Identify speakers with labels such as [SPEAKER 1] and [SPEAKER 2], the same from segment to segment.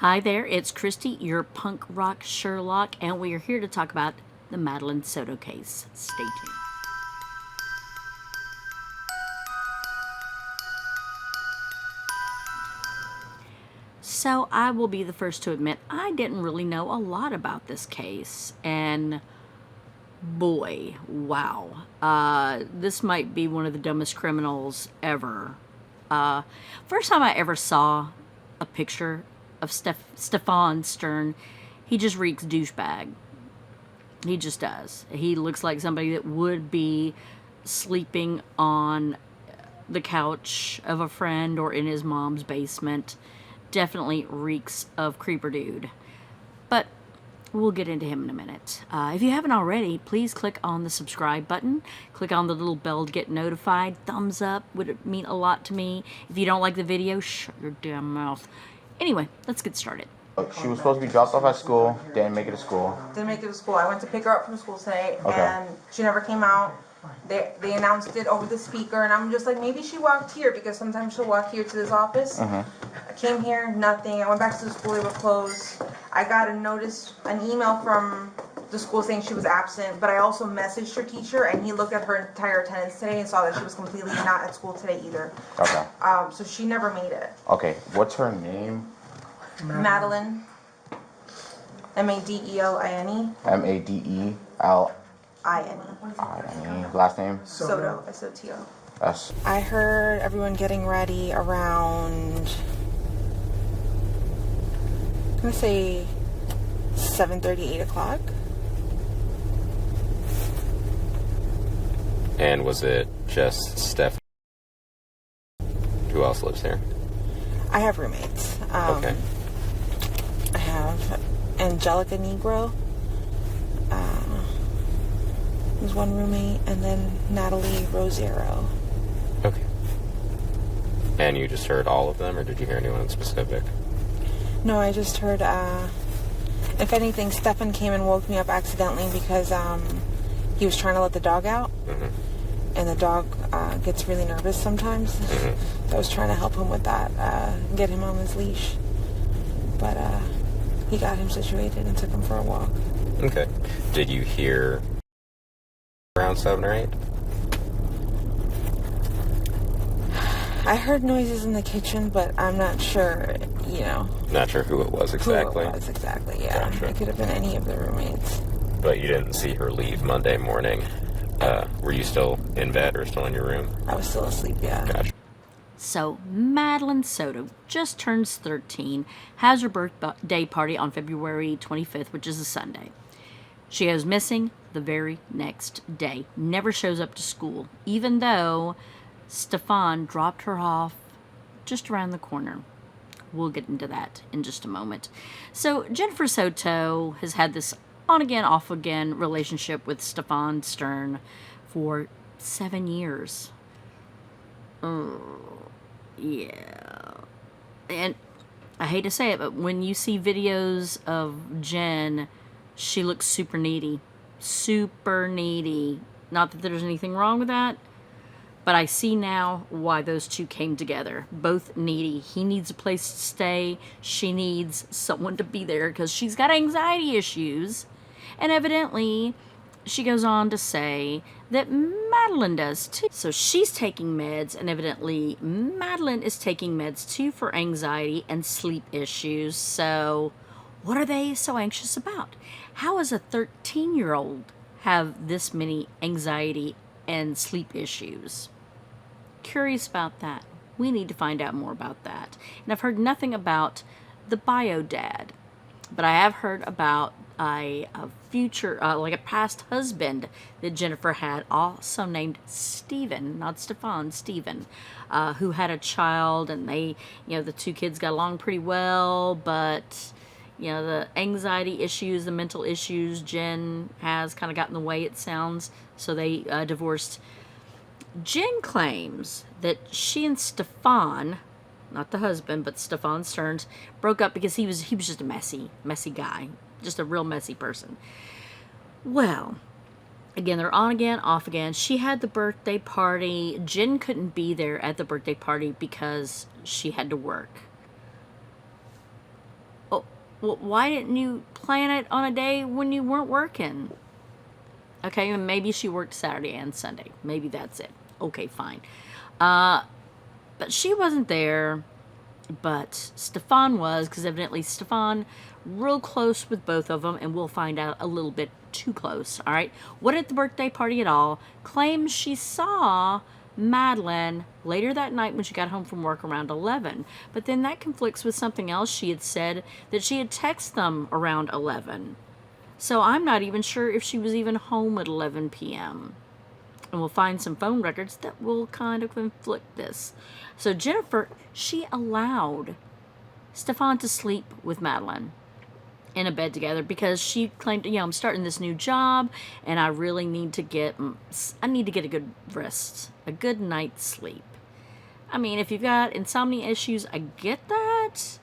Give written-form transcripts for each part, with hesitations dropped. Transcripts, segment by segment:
[SPEAKER 1] Hi there, it's Christy, your punk rock Sherlock, and we are here to talk about the Madeline Soto case. Stay tuned. So I will be the first to admit I didn't really know a lot about this case, and boy, wow, this might be one of the dumbest criminals ever. First time I ever saw a picture of Stephan Stern, he just reeks douchebag. He just does. He looks like somebody that would be sleeping on the couch of a friend or in his mom's basement. Definitely reeks of creeper dude. But we'll get into him in a minute. If you haven't already, please click on the subscribe button. Click on the little bell to get notified. Thumbs up would mean a lot to me. If you don't like the video, shut your damn mouth. Anyway, let's get started.
[SPEAKER 2] She was supposed to be dropped off at school, didn't make it to school.
[SPEAKER 3] Didn't make it to school. I went to pick her up from school today, and she never came out. They announced it over the speaker, and I'm just like, maybe she walked here, because sometimes she'll walk here to this office. I came here, nothing. I went back to the school, they were closed. I got a notice, an email from the school saying she was absent, but I also messaged her teacher, and he looked at her entire attendance today and saw that she was completely not at school today either.
[SPEAKER 2] Okay.
[SPEAKER 3] So she never made it.
[SPEAKER 2] Okay, what's her name?
[SPEAKER 3] Madeline. Madeline.
[SPEAKER 2] Madeline. Last name?
[SPEAKER 3] Soto. Soto.
[SPEAKER 2] S.
[SPEAKER 3] I heard everyone getting ready around, I'm gonna say 7:30, 8 o'clock.
[SPEAKER 4] And was it just Steph? Who else lives here?
[SPEAKER 3] I have roommates.
[SPEAKER 4] Okay.
[SPEAKER 3] I have Angelica Negro, who's one roommate, and then Natalie Rosero.
[SPEAKER 4] Okay. And you just heard all of them, or did you hear anyone in specific?
[SPEAKER 3] No, I just heard, if anything, Stephan came and woke me up accidentally because he was trying to let the dog out. And the dog gets really nervous sometimes. So I was trying to help him with that, get him on his leash. But he got him situated and took him for a walk.
[SPEAKER 4] Okay. Did you hear around 7 or 8?
[SPEAKER 3] I heard noises in the kitchen, but I'm not sure,
[SPEAKER 4] Not sure who it was exactly.
[SPEAKER 3] Who it was exactly, yeah.
[SPEAKER 4] Gotcha.
[SPEAKER 3] It could have been any of the roommates.
[SPEAKER 4] But you didn't see her leave Monday morning. Were you still in bed or still in your room?
[SPEAKER 3] I was still asleep, yeah.
[SPEAKER 4] Gotcha.
[SPEAKER 1] So, Madeline Soto just turns 13, has her birthday party on February 25th, which is a Sunday. She goes missing the very next day, never shows up to school, even though Stephan dropped her off just around the corner. We'll get into that in just a moment. So, Jenn Soto has had this on-again, off-again relationship with Stephan Stern for 7 years. Yeah. And I hate to say it, but when you see videos of Jen, she looks super needy. Super needy. Not that there's anything wrong with that, but I see now why those two came together. Both needy. He needs a place to stay. She needs someone to be there because she's got anxiety issues. And evidently, she goes on to say that Madeline does too. So she's taking meds, and evidently Madeline is taking meds too for anxiety and sleep issues. So what are they so anxious about? How does a 13-year-old have this many anxiety and sleep issues? Curious about that. We need to find out more about that. And I've heard nothing about the bio dad, but I have heard about a future, like a past husband that Jennifer had, also named Stephen, not Stephan, Stephen, who had a child, and they, the two kids got along pretty well, but, the anxiety issues, the mental issues Jen has kind of got in the way, it sounds, so they divorced. Jen claims that she and Stephan, not the husband, but Stephan Stern, broke up because he was just a messy guy. Just a real messy person. Well, again, they're on again, off again. She had the birthday party. Jen couldn't be there at the birthday party because she had to work. Oh, Well, why didn't you plan it on a day when you weren't working? Okay, and maybe she worked Saturday and Sunday. Maybe that's it. Okay, fine. But she wasn't there. But Stephan was, because evidently Stephan real close with both of them, and we'll find out a little bit too close. All right, what at the birthday party at all? Claims she saw Madeline later that night when she got home from work around 11. But then that conflicts with something else she had said, that she had texted them around 11. So I'm not even sure if she was even home at 11 p.m. And we'll find some phone records that will kind of conflict this. So Jennifer, she allowed Stephan to sleep with Madeline in a bed together because she claimed, I'm starting this new job and I really need to get a good rest, a good night's sleep. I mean, if you've got insomnia issues, I get that.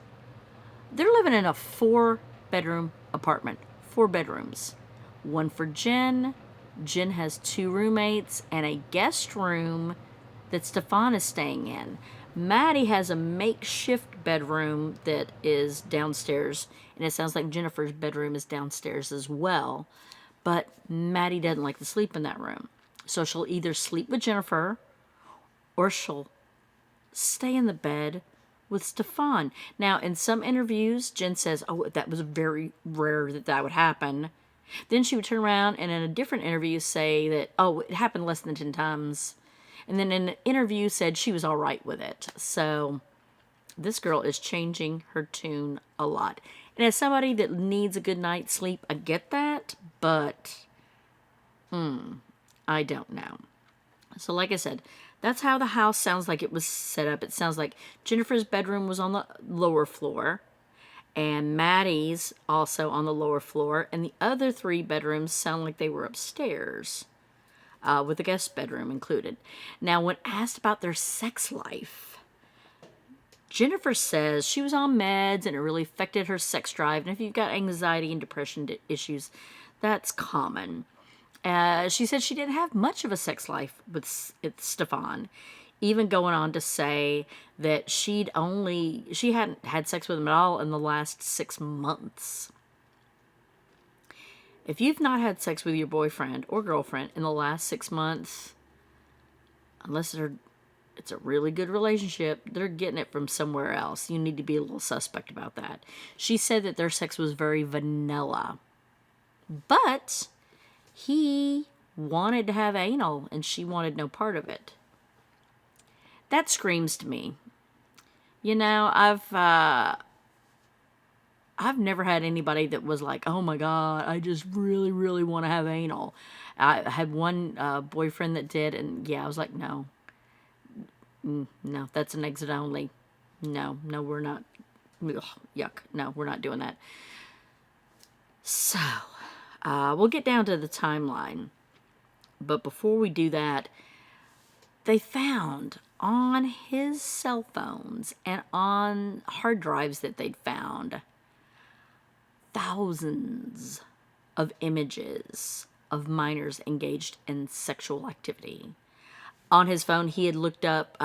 [SPEAKER 1] They're living in a 4-bedroom apartment, 4 bedrooms, one for Jenn. Jenn has 2 roommates and a guest room that Stephan is staying in. Maddie has a makeshift bedroom that is downstairs, and it sounds like Jennifer's bedroom is downstairs as well. But Maddie doesn't like to sleep in that room. So she'll either sleep with Jennifer or she'll stay in the bed with Stephan. Now, in some interviews, Jenn says, that was very rare that would happen. Then she would turn around and in a different interview say that, it happened less than 10 times. And then in an interview said she was all right with it. So this girl is changing her tune a lot. And as somebody that needs a good night's sleep, I get that. But, I don't know. So like I said, that's how the house sounds like it was set up. It sounds like Jennifer's bedroom was on the lower floor. And Maddie's also on the lower floor. And the other 3 bedrooms sound like they were upstairs, with the guest bedroom included. Now, when asked about their sex life, Jennifer says she was on meds and it really affected her sex drive. And if you've got anxiety and depression issues, that's common. She said she didn't have much of a sex life with Stephan, even going on to say that she hadn't had sex with him at all in the last 6 months. If you've not had sex with your boyfriend or girlfriend in the last 6 months, unless it's a really good relationship, they're getting it from somewhere else. You need to be a little suspect about that. She said that their sex was very vanilla. But he wanted to have anal and she wanted no part of it. That screams to me. I've never had anybody that was like, oh my God, I just really, really want to have anal. I had one boyfriend that did, and I was like, no, that's an exit only. No, we're not. Ugh, yuck. No, we're not doing that. So, we'll get down to the timeline. But before we do that, they found on his cell phones and on hard drives that they'd found thousands of images of minors engaged in sexual activity. On his phone, he had looked up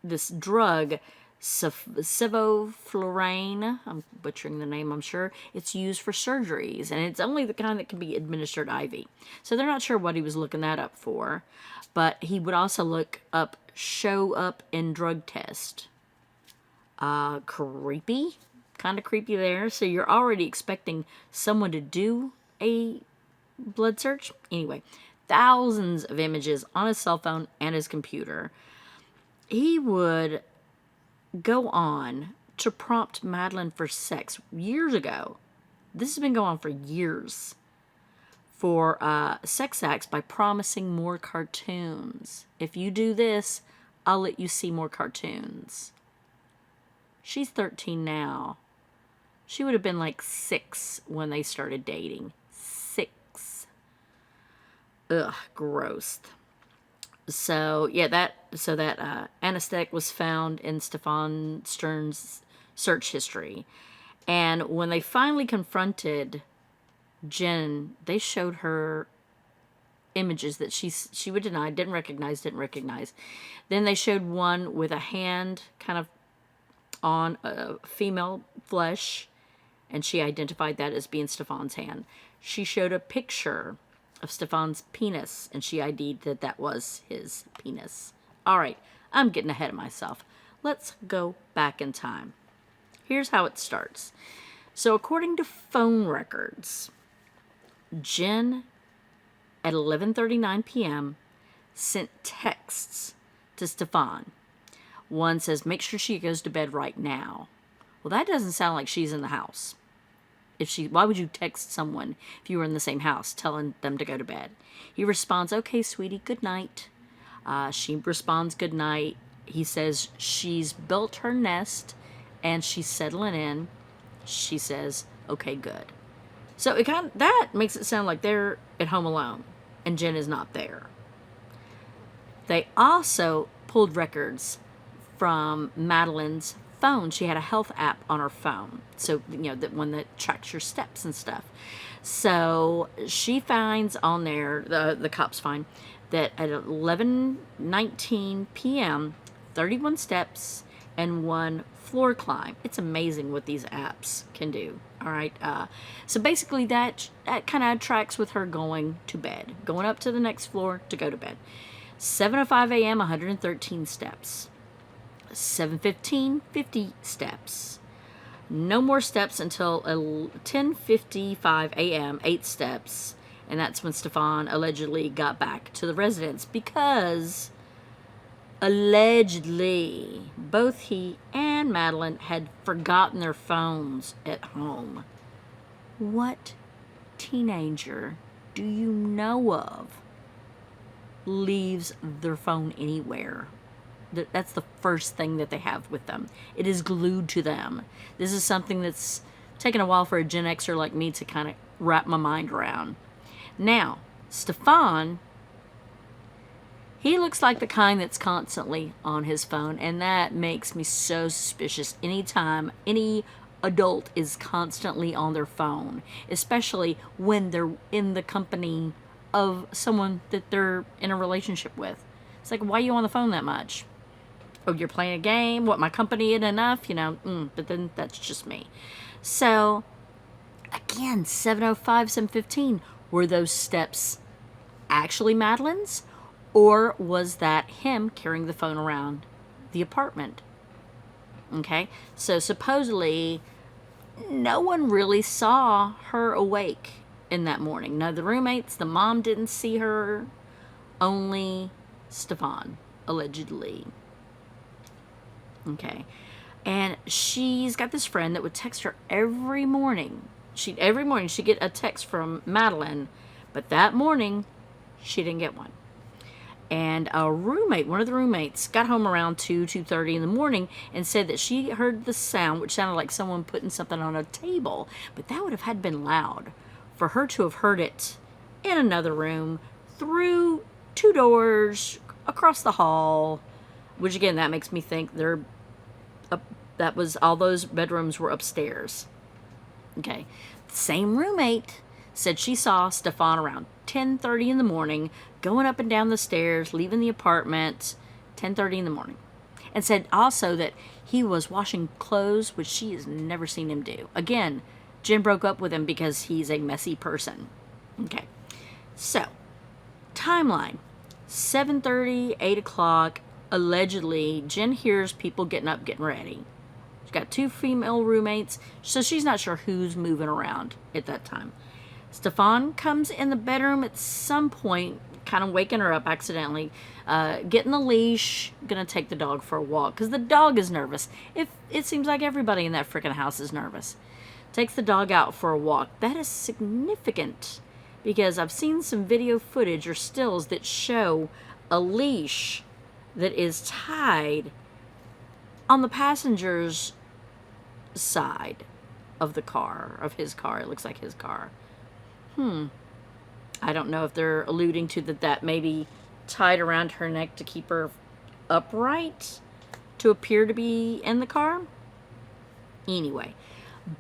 [SPEAKER 1] this drug, sevoflurane. I'm butchering the name, I'm sure. It's used for surgeries, and it's only the kind that can be administered IV. So they're not sure what he was looking that up for. But he would also look up show up in drug test. Creepy. Kind of creepy there. So you're already expecting someone to do a blood search. Anyway, thousands of images on his cell phone and his computer. He would go on to prompt Madeline for sex years ago. This has been going on for years. For sex acts by promising more cartoons. If you do this, I'll let you see more cartoons. She's 13 now. She would have been like 6 when they started dating. 6. Ugh, gross. So, that anesthetic was found in Stephan Stern's search history. And when they finally confronted Jenn, they showed her images that she would deny, didn't recognize. Then they showed one with a hand kind of on a female flesh, and she identified that as being Stephan's hand. She showed a picture of Stephan's penis, and she ID'd that that was his penis. All right, I'm getting ahead of myself. Let's go back in time. Here's how it starts. So according to phone records, Jenn, at 11:39 p.m., sent texts to Stephan. One says, make sure she goes to bed right now. Well, that doesn't sound like she's in the house. Why would you text someone if you were in the same house telling them to go to bed? He responds, okay, sweetie, good night. She responds, good night. He says she's built her nest and she's settling in. She says, okay, good. So that makes it sound like they're at home alone and Jenn is not there. They also pulled records from Madeline's phone. She had a health app on her phone. So, that one that tracks your steps and stuff. So she finds on there, the cops find, that at 11:19 p.m., 31 steps and 1 floor climb. It's amazing what these apps can do. All right. So basically that kind of tracks with her going to bed, going up to the next floor to go to bed. 7:05 a.m., 113 steps. 7:15, 50 steps. No more steps until 10:55 a.m., 8 steps. And that's when Stephan allegedly got back to the residence because allegedly both he and Madeline had forgotten their phones at home. What teenager do you know of leaves their phone anywhere? That's the first thing that they have with them. It is glued to them. This is something that's taken a while for a Gen Xer like me to kind of wrap my mind around. Now, Stephan, he looks like the kind that's constantly on his phone, and that makes me so suspicious anytime any adult is constantly on their phone, especially when they're in the company of someone that they're in a relationship with. It's like, why are you on the phone that much? Oh, you're playing a game? What, my company isn't enough? But then that's just me. So, again, 7:05, 7:15, were those steps actually Madeline's? Or was that him carrying the phone around the apartment? Okay, so supposedly no one really saw her awake in that morning. None of the roommates, the mom didn't see her, only Stephan, allegedly. Okay, and she's got this friend that would text her every morning. Every morning she'd get a text from Madeline, but that morning she didn't get one. And one of the roommates, got home around 2:30 in the morning and said that she heard the sound, which sounded like someone putting something on a table, but that would have had been loud for her to have heard it in another room, through 2 doors, across the hall, which again, that makes me think all those bedrooms were upstairs. Okay. Same roommate said she saw Stephan around 10:30 in the morning, going up and down the stairs, leaving the apartment, 10:30 in the morning. And said also that he was washing clothes, which she has never seen him do. Again, Jenn broke up with him because he's a messy person. Okay. So, timeline. 7:30, 8 o'clock, allegedly, Jenn hears people getting up, getting ready. She's got 2 female roommates, so she's not sure who's moving around at that time. Stephan comes in the bedroom at some point, kind of waking her up accidentally, getting the leash, gonna take the dog for a walk, because the dog is nervous. It seems like everybody in that freaking house is nervous. Takes the dog out for a walk. That is significant, because I've seen some video footage or stills that show a leash that is tied on the passenger's side of the car, of his car. It looks like his car. I don't know if they're alluding to that maybe tied around her neck to keep her upright to appear to be in the car. Anyway,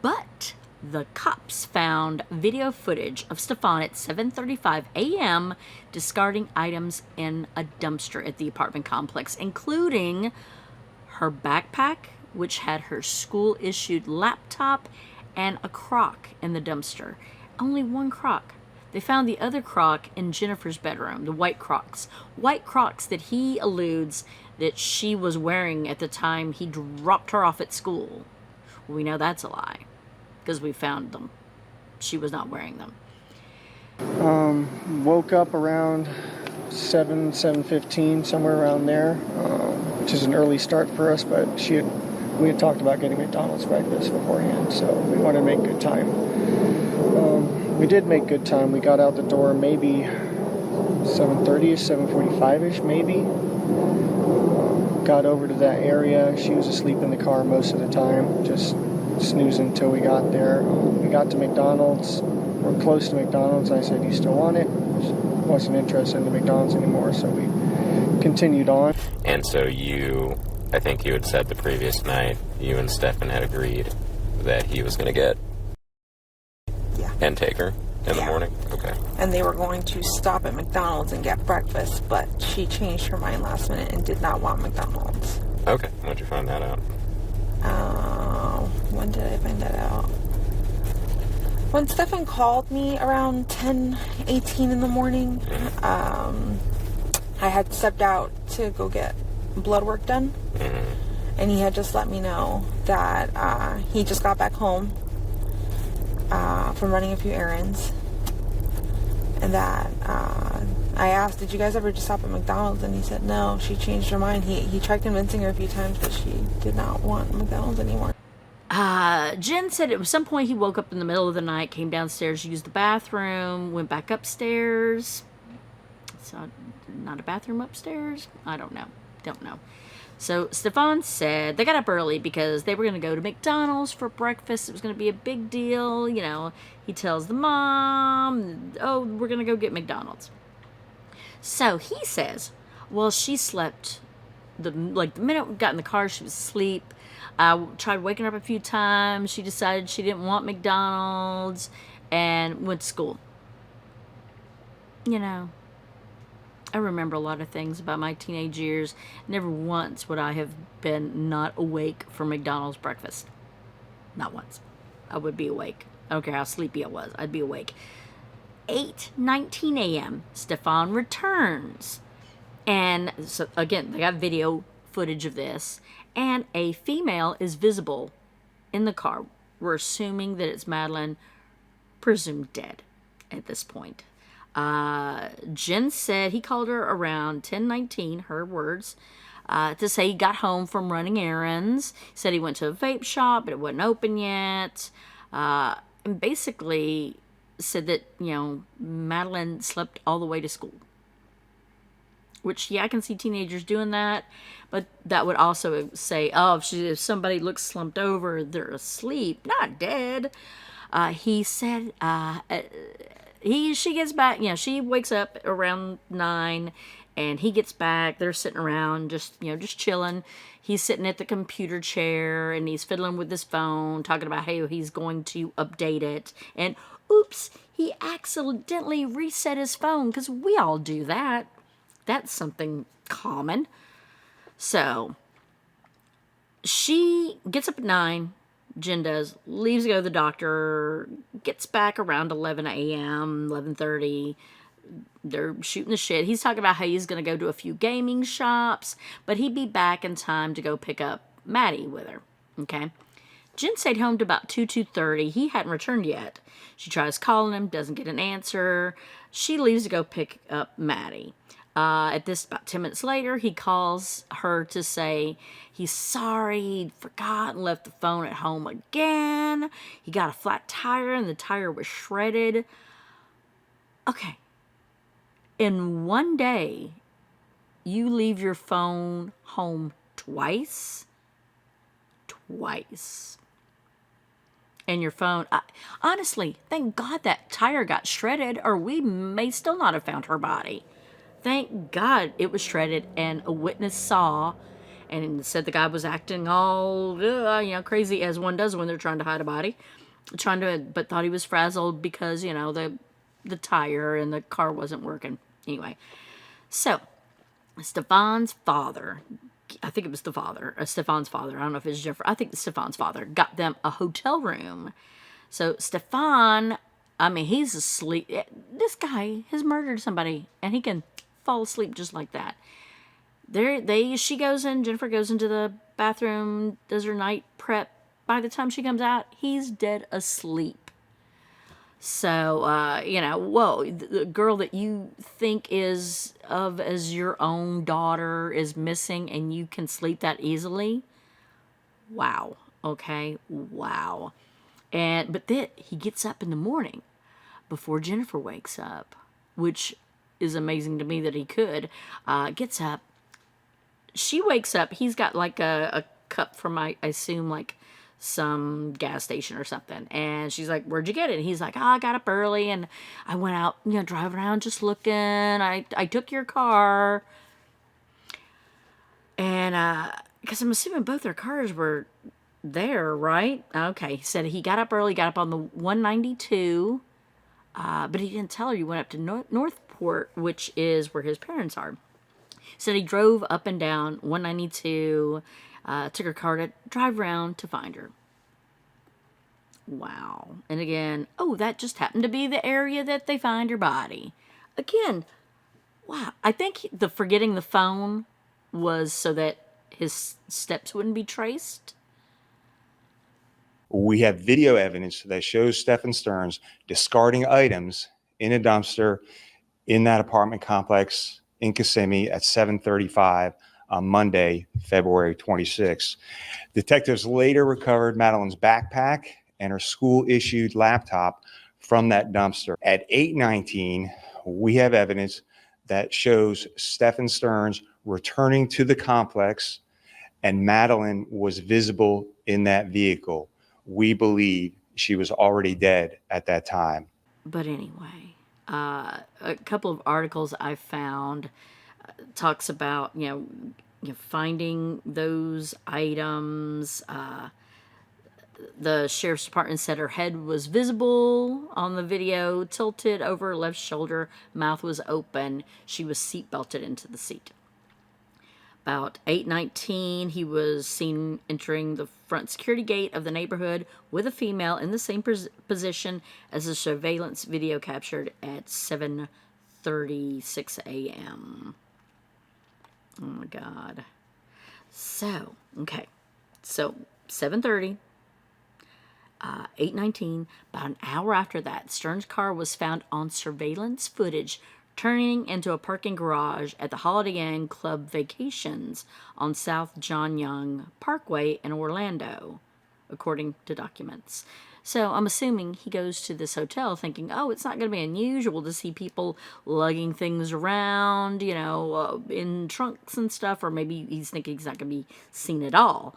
[SPEAKER 1] but the cops found video footage of Stephan at 7:35 a.m. discarding items in a dumpster at the apartment complex, including her backpack, which had her school-issued laptop and a crock in the dumpster. Only one crock. They found the other crock in Jennifer's bedroom, the white Crocs. White Crocs that he alludes that she was wearing at the time he dropped her off at school. Well, we know that's a lie, because we found them. She was not wearing them.
[SPEAKER 5] Woke up around 7:15, somewhere around there, which is an early start for us, but we had talked about getting McDonald's breakfast beforehand, so we wanted to make good time. We did make good time. We got out the door maybe 7:30ish, 7:45ish, maybe. Got over to that area. She was asleep in the car most of the time, just snoozing until we got there. We got to McDonald's. We're close to McDonald's. I said, "You still want it?" She wasn't interested in the McDonald's anymore, so we continued on.
[SPEAKER 4] And so I think you had said the previous night, you and Stephan had agreed that he was going to get and take her in the morning? Okay.
[SPEAKER 3] And they were going to stop at McDonald's and get breakfast, but she changed her mind last minute and did not want McDonald's.
[SPEAKER 4] Okay. When'd you find that out?
[SPEAKER 3] When did I find that out? When Stephan called me around 10:18 in the morning, I had stepped out to go get blood work done. And he had just let me know that he just got back home from running a few errands, and that I asked, "Did you guys ever just stop at McDonald's?" And he said no, she changed her mind. He tried convincing her a few times, but she did not want McDonald's anymore.
[SPEAKER 1] Jenn said at some point he woke up in the middle of the night, came downstairs, used the bathroom, went back upstairs. So, not a bathroom upstairs? I don't know. So Stephan said they got up early because they were going to go to McDonald's for breakfast. It was going to be a big deal. You know, he tells the mom, "Oh, we're going to go get McDonald's." So he says, well, she slept. The minute we got in the car, she was asleep. I tried waking her up a few times. She decided she didn't want McDonald's and went to school. You know, I remember a lot of things about my teenage years. Never once would I have been not awake for McDonald's breakfast. Not once. I would be awake. I don't care how sleepy I was. I'd be awake. 8:19 a.m. Stephan returns. And so, again, they got video footage of this. And a female is visible in the car. We're assuming that it's Madeline, presumed dead at this point. Jenn said he called her around 10:19, her words, to say he got home from running errands. He said he went to a vape shop, but it wasn't open yet. And basically said that, Madeline slept all the way to school. Which, I can see teenagers doing that. But that would also say, if somebody looks slumped over, they're asleep, not dead. He said, she gets back, she wakes up around 9, and he gets back. They're sitting around, just chilling. He's sitting at the computer chair, and he's fiddling with his phone, talking about how he's going to update it. And, oops, he accidentally reset his phone, because we all do that. That's something common. So, she gets up at 9, Jenn does, leaves to go to the doctor, gets back around 11 a.m., 11:30. They're shooting the shit. He's talking about how he's going to go to a few gaming shops, but he'd be back in time to go pick up Maddie with her. Okay? Jenn stayed home to about 2:30. He hadn't returned yet. She tries calling him, doesn't get an answer. She leaves to go pick up Maddie. At this, about 10 minutes later, he calls her to say he's sorry, he'd forgotten, left the phone at home again. He got a flat tire and the tire was shredded. Okay. In one day, you leave your phone home twice? Twice. And your phone, honestly, thank God that tire got shredded, or we may still not have found her body. Thank God it was shredded, and a witness saw and said the guy was acting all, crazy, as one does when they're trying to hide a body. But thought he was frazzled because, the tire and the car wasn't working. Anyway, so Stephan's father I think it was the father, Stephan's father. I don't know if it's Jennifer. I think Stephan's father got them a hotel room. So Stephan, I mean, he's asleep. This guy has murdered somebody, and he can fall asleep just like that. She goes in. Jennifer goes into the bathroom, does her night prep. By the time she comes out, he's dead asleep. So, whoa, the girl that you think is of as your own daughter is missing and you can sleep that easily. Wow. Okay. Wow. But then he gets up in the morning before Jennifer wakes up, which is amazing to me that he could. Gets up. She wakes up. He's got like a cup from, I assume, like some gas station or something, and she's like, "Where'd you get it?" And he's like, "I got up early and I went out, drive around just looking. I took your car." And because I'm assuming both their cars were there, right? Okay. He said he got up early, got up on the 192, but he didn't tell her he went up to Northport, which is where his parents are. He said he drove up and down 192, took her car to drive around to find her. Wow. And again, that just happened to be the area that they find her body. Again, wow. I think the forgetting the phone was so that his steps wouldn't be traced.
[SPEAKER 6] We have video evidence that shows Stephan Stern's discarding items in a dumpster in that apartment complex in Kissimmee at 7:35 on Monday, February 26th. Detectives later recovered Madeline's backpack and her school-issued laptop from that dumpster. At 8:19, we have evidence that shows Stephan Stern's returning to the complex, and Madeline was visible in that vehicle. We believe she was already dead at that time.
[SPEAKER 1] But anyway, a couple of articles I found talks about, finding those items. The sheriff's department said her head was visible on the video, tilted over her left shoulder, mouth was open. She was seatbelted into the seat. About 8:19, he was seen entering the front security gate of the neighborhood with a female in the same position as the surveillance video captured at 7:36 a.m. Oh my God. So, okay. So, 7:30, 8:19, about an hour after that, Stern's car was found on surveillance footage turning into a parking garage at the Holiday Inn Club Vacations on South John Young Parkway in Orlando, according to documents. So I'm assuming he goes to this hotel thinking, it's not going to be unusual to see people lugging things around, in trunks and stuff, or maybe he's thinking he's not going to be seen at all.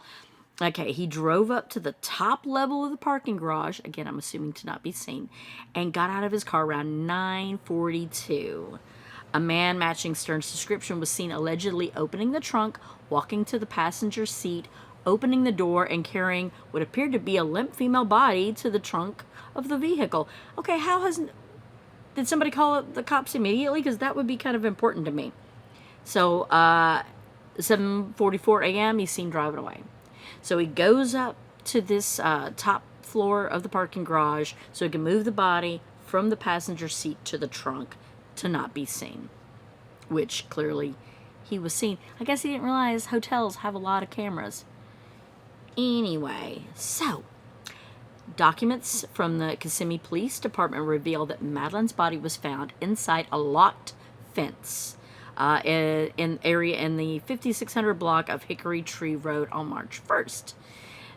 [SPEAKER 1] Okay, he drove up to the top level of the parking garage, again, I'm assuming to not be seen, and got out of his car around 9:42. A man matching Stern's description was seen allegedly opening the trunk, walking to the passenger seat, opening the door, and carrying what appeared to be a limp female body to the trunk of the vehicle. Okay, did somebody call the cops immediately? Because that would be kind of important to me. So, 7:44 a.m., he's seen driving away. So he goes up to this top floor of the parking garage so he can move the body from the passenger seat to the trunk to not be seen, which clearly he was seen. I guess he didn't realize hotels have a lot of cameras. Anyway, so documents from the Kissimmee Police Department reveal that Madeline's body was found inside a locked fence in area in the 5600 block of Hickory Tree Road on March 1st.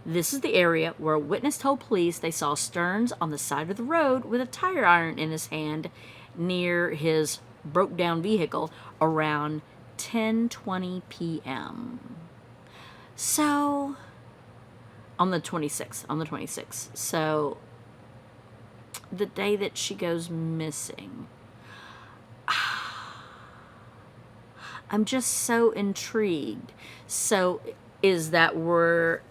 [SPEAKER 1] This is the area where a witness told police they saw Stearns on the side of the road with a tire iron in his hand near his broke down vehicle around 10:20 p.m. So, on the 26th. So, the day that she goes missing. I'm just so intrigued. So, is that where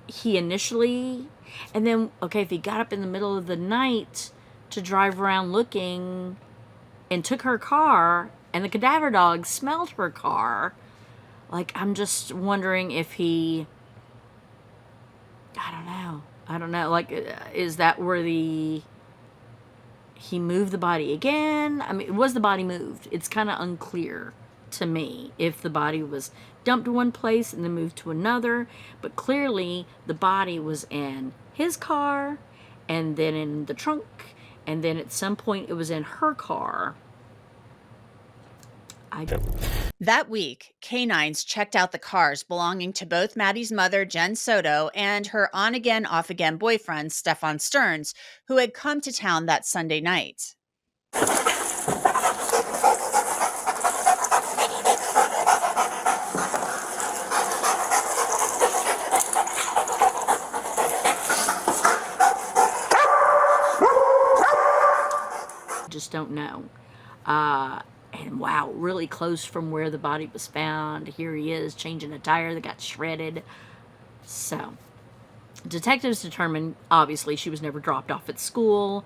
[SPEAKER 1] he initially, and then, okay, if he got up in the middle of the night to drive around looking and took her car, and the cadaver dog smelled her car, Like, I'm just wondering if he, I don't know. Like, is that where he moved the body again? I mean, was the body moved? It's kind of unclear to me if the body was dumped to one place and then moved to another, but clearly the body was in his car and then in the trunk, and then at some point it was in her car.
[SPEAKER 7] That week, canines checked out the cars belonging to both Maddie's mother, Jenn Soto, and her on-again, off-again boyfriend, Stephan Stern, who had come to town that Sunday night.
[SPEAKER 1] Just don't know. And wow, really close from where the body was found. Here he is changing a tire that got shredded. So, detectives determined, obviously, she was never dropped off at school.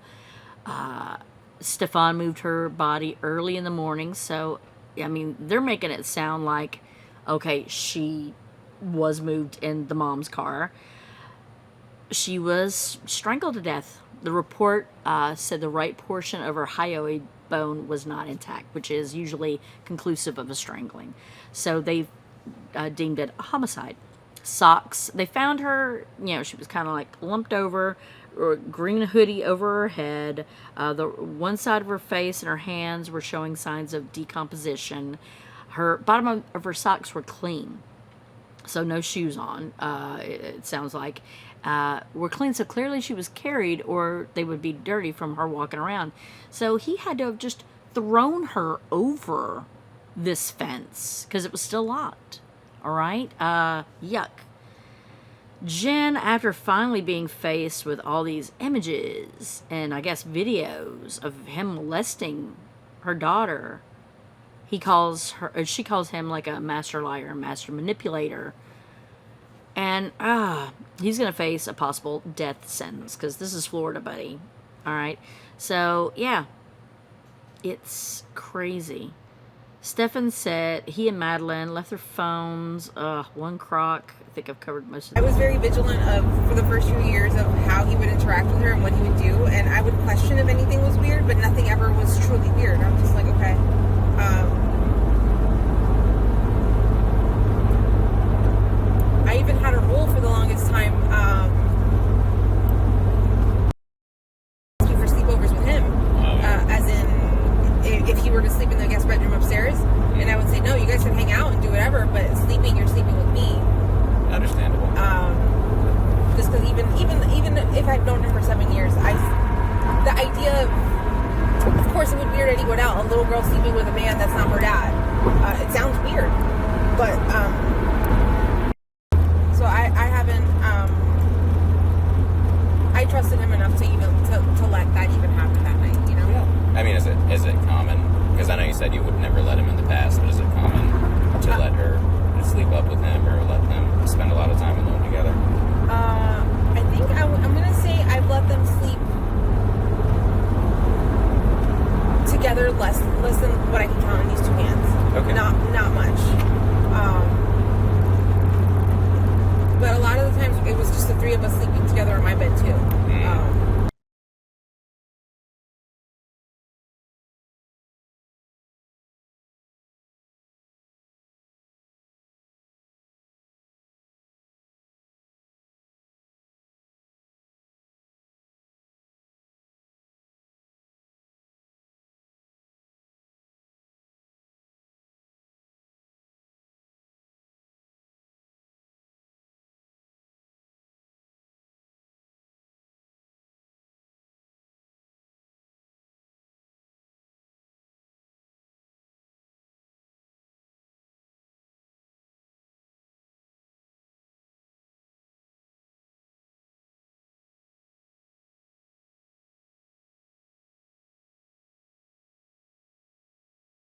[SPEAKER 1] Stephan moved her body early in the morning. So, I mean, they're making it sound like, okay, she was moved in the mom's car. She was strangled to death. The report said the right portion of her hyoid bone was not intact, which is usually conclusive of a strangling. So they deemed it a homicide. Socks. They found her, she was kind of like lumped over, or green hoodie over her head. The one side of her face and her hands were showing signs of decomposition. Her bottom of her socks were clean. So no shoes on, it sounds like. Were clean, so clearly she was carried, or they would be dirty from her walking around. So he had to have just thrown her over this fence, because it was still locked. All right? Yuck. Jenn, after finally being faced with all these images and I guess videos of him molesting her daughter, she calls him like a master liar, master manipulator. And he's going to face a possible death sentence, because this is Florida, buddy. All right. So, yeah. It's crazy. Stephan said he and Madeline left their phones, one crock. I think I've covered most of
[SPEAKER 3] I
[SPEAKER 1] that.
[SPEAKER 3] was very vigilant for the first few years of how he would interact with her and what he would do, and I would question if anything was weird, but nothing ever was truly weird. I'm just like, okay. I even had a rule for the longest time, for sleepovers with him, as in, if he were to sleep in the guest bedroom upstairs, and I would say, no, you guys can hang out and do whatever, but you're sleeping with me.
[SPEAKER 4] Understandable.
[SPEAKER 3] Just because even if I've known him for 7 years, the idea of course it would weird anyone out, a little girl sleeping with a man that's not her dad. It sounds weird, but, so I haven't, I trusted him enough to let that even happen that night,
[SPEAKER 4] Yeah. I mean, is it common? Because I know you said you would never let him in the past, but is it common to let her sleep up with him or let them spend a lot of time alone together?
[SPEAKER 3] I think I'm going to say I've let them sleep together less than what I can count on these two hands.
[SPEAKER 4] Okay.
[SPEAKER 3] Not much. But a lot of the times it was just the three of us sleeping together in my bed too.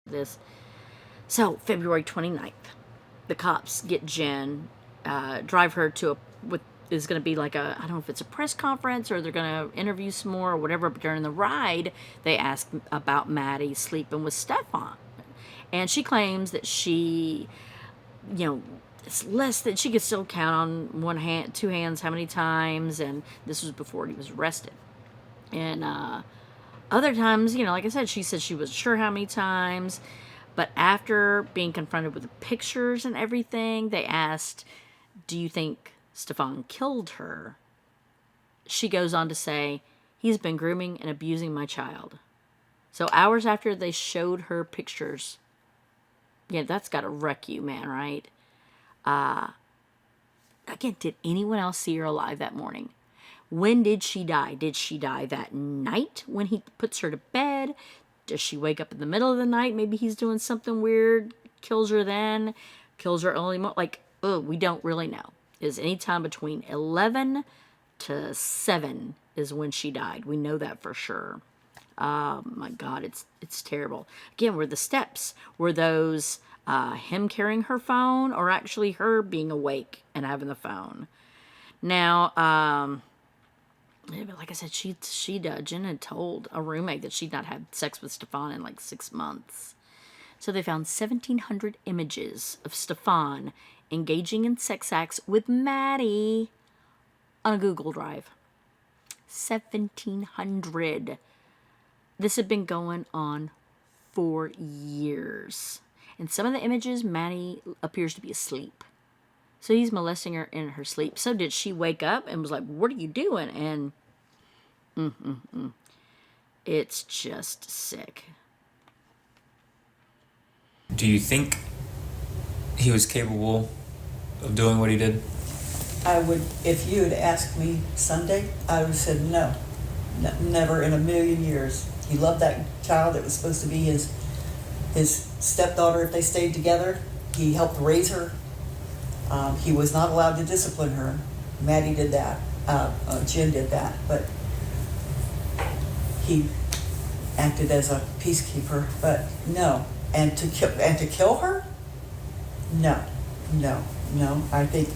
[SPEAKER 1] This. So, February 29th, the cops get Jenn, drive her to is going to be like I don't know if it's a press conference or they're going to interview some more or whatever, but during the ride, they ask about Maddie sleeping with Stephan. And she claims that she it's less than, she could still count on one hand, two hands, how many times, and this was before he was arrested. And other times, like I said, she said she wasn't sure how many times, but after being confronted with the pictures and everything, they asked, do you think Stephan killed her? She goes on to say, he's been grooming and abusing my child. So hours after they showed her pictures, that's got to wreck you, man, right? Again, did anyone else see her alive that morning? When did she die? Did she die that night when he puts her to bed? Does she wake up in the middle of the night? Maybe he's doing something weird, kills her then, kills her early morning. We don't really know. Is any time between 11 to 7 is when she died. We know that for sure. My God, it's terrible. Again, were the steps, were those him carrying her phone, or actually her being awake and having the phone? Now, but like I said, Jen had told a roommate that she'd not had sex with Stephan in like 6 months. So they found 1,700 images of Stephan engaging in sex acts with Maddie on a Google Drive. 1,700. This had been going on for years. In some of the images, Maddie appears to be asleep. So he's molesting her in her sleep. So did she wake up and was like, what are you doing? And it's just sick.
[SPEAKER 8] Do you think he was capable of doing what he did?
[SPEAKER 9] I would, if you had asked me Sunday, I would have said no. Never in a million years. He loved that child. It was supposed to be his stepdaughter if they stayed together. He helped raise her. He was not allowed to discipline her. Maddie did that. Jen did that. But he acted as a peacekeeper. But no. And to kill her? No. I think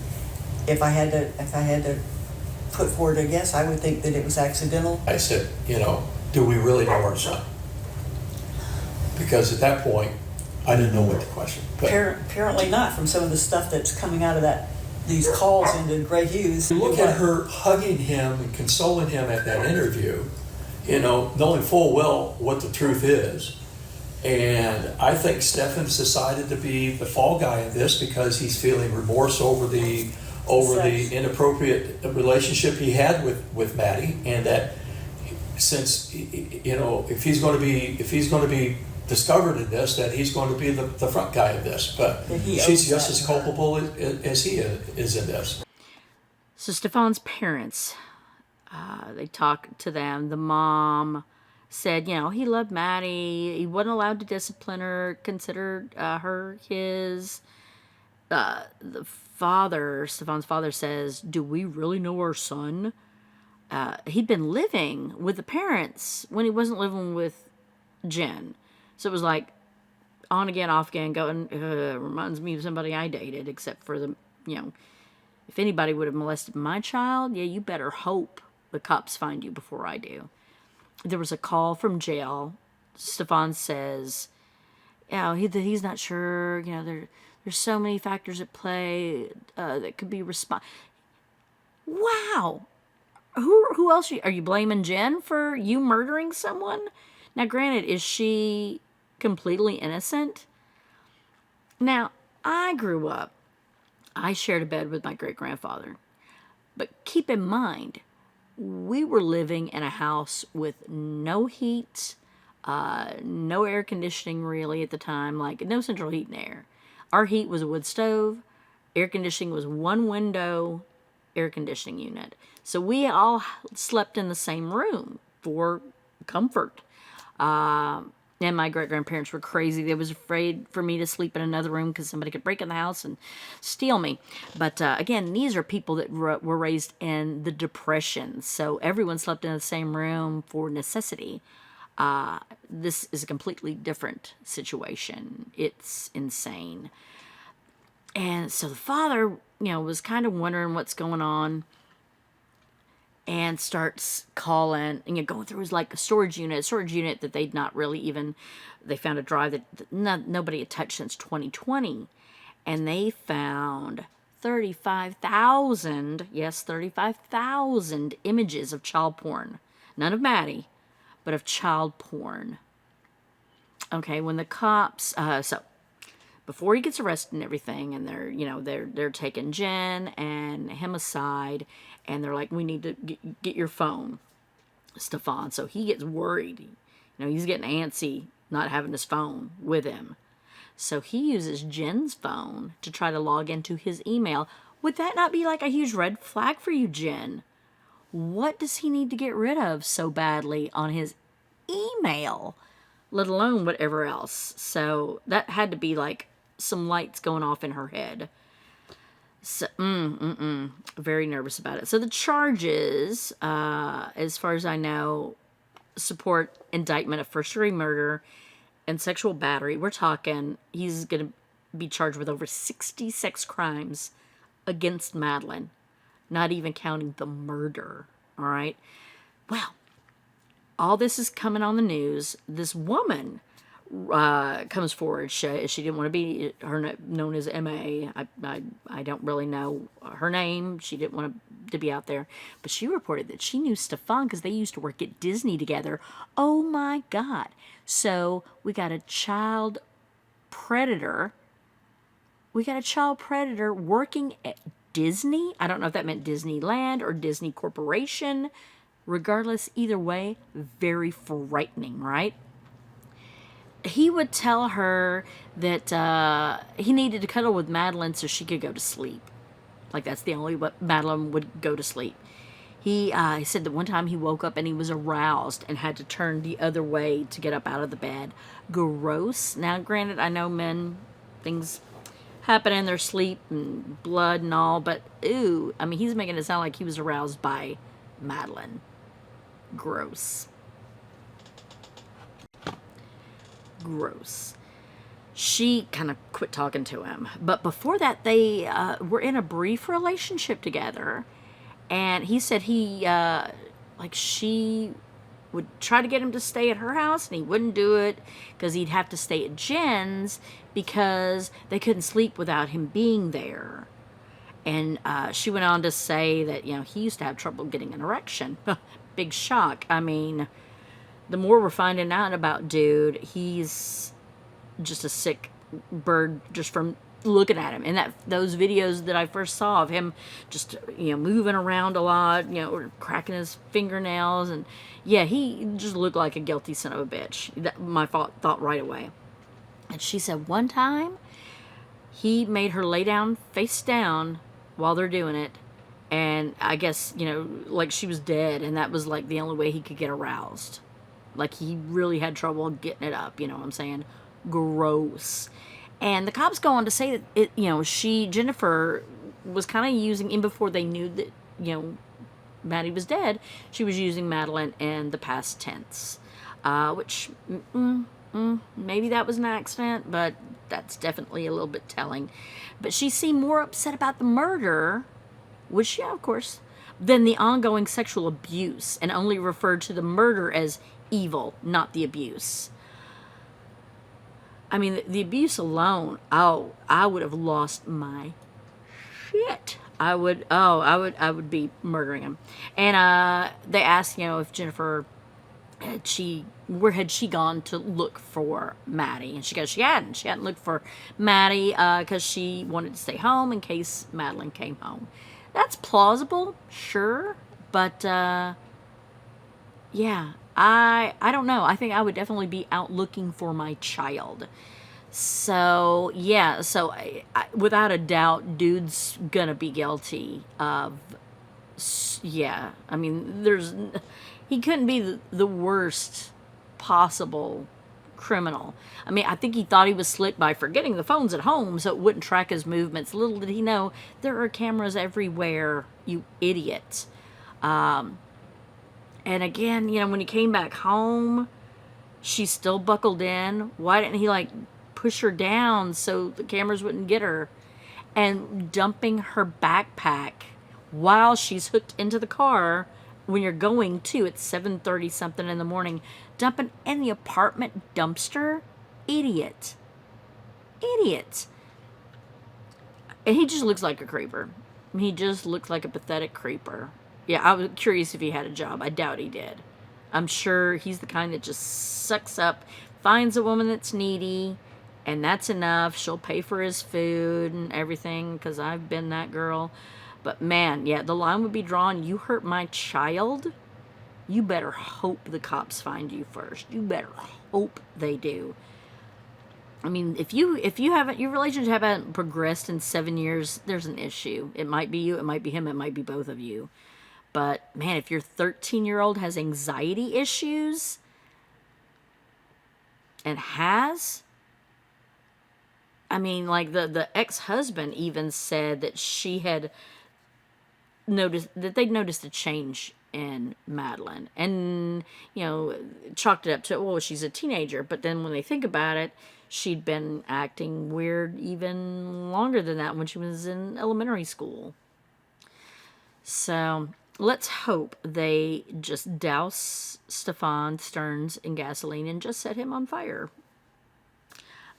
[SPEAKER 9] if I had to put forward a guess, I would think that it was accidental.
[SPEAKER 10] I said, do we really know our son? Because at that point, I didn't know what to question.
[SPEAKER 9] Apparently not, from some of the stuff that's coming out of these calls into Gray Hughes.
[SPEAKER 10] Look at her hugging him and consoling him at that interview, knowing full well what the truth is. And I think Stephan's decided to be the fall guy in this because he's feeling remorse over the inappropriate relationship he had with Maddie, and that since if he's going to be discovered in this, that he's going to be the front guy of this. But she's just as culpable as he is in this.
[SPEAKER 1] So Stephan's parents, they talked to them. The mom said, he loved Maddie. He wasn't allowed to discipline her, considered her his. The father, Stephan's father, says, do we really know our son? He'd been living with the parents when he wasn't living with Jenn. So it was like on again, off again, going, reminds me of somebody I dated, except for if anybody would have molested my child, you better hope the cops find you before I do. There was a call from jail. Stephan says, he's not sure, there's so many factors at play that could be Wow. Who else are you blaming Jenn for you murdering someone? Now, granted, is she completely innocent? Now, I grew up, I shared a bed with my great-grandfather. But keep in mind, we were living in a house with no heat, no air conditioning really at the time, like no central heat and air. Our heat was a wood stove. Air conditioning was one window air conditioning unit. So we all slept in the same room for comfort. And my great-grandparents were crazy. They was afraid for me to sleep in another room because somebody could break in the house and steal me. But again, these are people that were raised in the Depression. So everyone slept in the same room for necessity. This is a completely different situation. It's insane. And so the father, was kind of wondering what's going on, and starts calling and going through his a storage unit that they'd not really even, they found a drive that nobody had touched since 2020. and they found 35,000, yes, 35,000 images of child porn. None of Maddie, but of child porn. Okay, when the cops, so before he gets arrested and everything, and they're taking Jenn and him aside, and they're like, we need to get your phone, Stephan. So he gets worried. He's getting antsy not having his phone with him. So he uses Jenn's phone to try to log into his email. Would that not be like a huge red flag for you, Jenn? What does he need to get rid of so badly on his email, let alone whatever else? So that had to be like some lights going off in her head. So, very nervous about it. So the charges, as far as I know, support indictment of first-degree murder and sexual battery. We're talking he's going to be charged with over 60 sex crimes against Madeline, not even counting the murder. All right. Well, all this is coming on the news. This woman comes forward. She didn't want to be known as MA. I don't really know her name. She didn't want to be out there. But she reported that she knew Stephan because they used to work at Disney together. Oh my God. So we got a child predator. We got a child predator working at Disney. I don't know if that meant Disneyland or Disney Corporation. Regardless, either way, very frightening, right? He would tell her that he needed to cuddle with Madeline so she could go to sleep. Like, that's the only way Madeline would go to sleep. He said that one time he woke up and he was aroused and had to turn the other way to get up out of the bed. Gross. Now, granted, I know men, things happen in their sleep and blood and all, but ew. I mean, he's making it sound like he was aroused by Madeline. Gross. Gross. She kind of quit talking to him. But before that, they were in a brief relationship together. And he said she would try to get him to stay at her house, and he wouldn't do it because he'd have to stay at Jenn's because they couldn't sleep without him being there. And she went on to say that, he used to have trouble getting an erection. Big shock. I mean, the more we're finding out about dude, he's just a sick bird just from looking at him. And those videos that I first saw of him just, moving around a lot, or cracking his fingernails. And yeah, he just looked like a guilty son of a bitch. My thought right away. And she said one time he made her lay down face down while they're doing it. And I guess, like she was dead. And that was like the only way he could get aroused. Like he really had trouble getting it up. You know what I'm saying? Gross. And the cops go on to say that Jennifer was kind of using, even before they knew that, Maddie was dead, she was using Madeline in the past tense. Which, maybe that was an accident, but that's definitely a little bit telling. But she seemed more upset about the murder, which, yeah, of course, than the ongoing sexual abuse, and only referred to the murder as evil, not the abuse. I mean, the abuse alone, I would have lost my shit. I would be murdering him. And they asked, if Jennifer, where had she gone to look for Maddie? And she goes, she hadn't looked for Maddie because she wanted to stay home in case Madeline came home. That's plausible, sure, but yeah. I don't know. I think I would definitely be out looking for my child. So, yeah. So, without a doubt, dude's gonna be guilty of... Yeah. I mean, he couldn't be the worst possible criminal. I mean, I think he thought he was slick by forgetting the phones at home so it wouldn't track his movements. Little did he know, there are cameras everywhere, you idiot. And again, when he came back home, she's still buckled in. Why didn't he, push her down so the cameras wouldn't get her? And dumping her backpack while she's hooked into the car when you're going to, it's 7:30 something in the morning, dumping in the apartment dumpster? Idiot. And he just looks like a creeper. He just looks like a pathetic creeper. Yeah, I was curious if he had a job. I doubt he did. I'm sure he's the kind that just sucks up, finds a woman that's needy, and that's enough. She'll pay for his food and everything, because I've been that girl. But man, yeah, the line would be drawn. You hurt my child, you better hope the cops find you first. You better hope they do. I mean, if you haven't, your relationship haven't progressed in 7 years, there's an issue. It might be you, it might be him, it might be both of you. But man, if your 13-year-old has anxiety issues and I mean, like the ex-husband even said that she had noticed that they'd noticed a change in Madeline, and chalked it up to, well, she's a teenager. But then when they think about it, she'd been acting weird even longer than that, when she was in elementary school. So let's hope they just douse Stephan Stern's in gasoline and just set him on fire.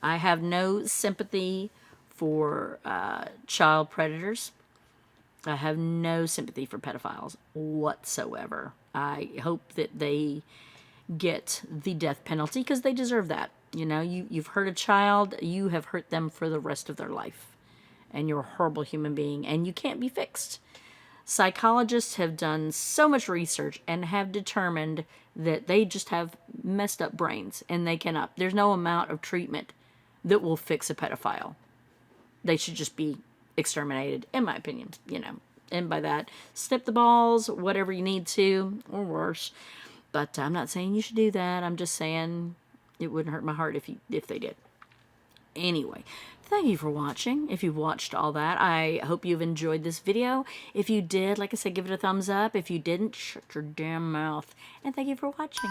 [SPEAKER 1] I have no sympathy for child predators. I have no sympathy for pedophiles whatsoever. I hope that they get the death penalty, because they deserve that. You've hurt a child, you have hurt them for the rest of their life. And you're a horrible human being, and you can't be fixed. Psychologists have done so much research and have determined that they just have messed up brains, and there's no amount of treatment that will fix a pedophile. They should just be exterminated, in my opinion, and by that, snip the balls, whatever you need to, or worse. But I'm not saying you should do that. I'm just saying it wouldn't hurt my heart if they did. Anyway, thank you for watching. If you've watched all that, I hope you've enjoyed this video. If you did, like I said, give it a thumbs up. If you didn't, shut your damn mouth. And thank you for watching.